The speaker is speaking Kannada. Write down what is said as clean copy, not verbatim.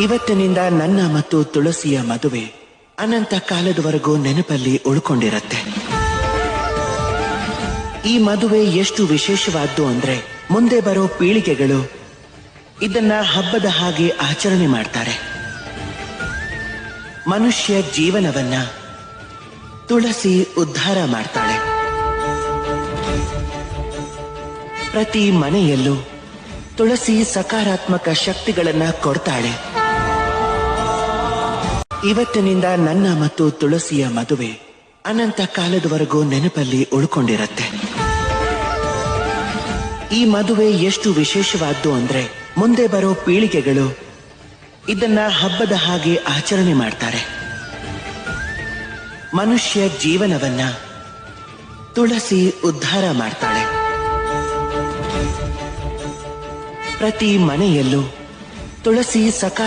ಇವತ್ತಿನಿಂದ ನನ್ನ ಮತ್ತು ತುಳಸಿಯ ಮದುವೆ ಅನಂತ ಕಾಲದವರೆಗೂ ನೆನಪಲ್ಲಿ ಉಳ್ಕೊಂಡಿರತ್ತೆ. ಈ ಮದುವೆ ಎಷ್ಟು ವಿಶೇಷವಾದ್ದು ಅಂದ್ರೆ ಮುಂದೆ ಬರೋ ಪೀಳಿಗೆಗಳು ಇದನ್ನ ಹಬ್ಬದ ಹಾಗೆ ಆಚರಣೆ ಮಾಡ್ತಾರೆ. ಮನುಷ್ಯ ಜೀವನವನ್ನ ತುಳಸಿ ಉದ್ಧಾರ ಮಾಡ್ತಾಳೆ. ಪ್ರತಿ ಮನೆಯಲ್ಲೂ ತುಳಸಿ ಸಕಾರಾತ್ಮಕ ಶಕ್ತಿಗಳನ್ನ ಕೊಡ್ತಾಳೆ. ಇವತ್ತಿನಿಂದ ನನ್ನ ಮತ್ತು ತುಳಸಿಯ ಮದುವೆ ಅನಂತ ಕಾಲದವರೆಗೂ ನೆನಪಲ್ಲಿ ಉಳ್ಕೊಂಡಿರತ್ತೆ. ಈ ಮದುವೆ ಎಷ್ಟು ವಿಶೇಷವಾದ್ದು ಅಂದ್ರೆ ಮುಂದೆ ಬರೋ ಪೀಳಿಗೆಗಳು ಇದನ್ನ ಹಬ್ಬದ ಹಾಗೆ ಆಚರಣೆ ಮಾಡ್ತಾರೆ. ಮನುಷ್ಯ ಜೀವನವನ್ನ ತುಳಸಿ ಉದ್ಧಾರ ಮಾಡ್ತಾಳೆ. ಪ್ರತಿ ಮನೆಯಲ್ಲೂ ತುಳಸಿ ಸಕಾರಾತ್ಮಕ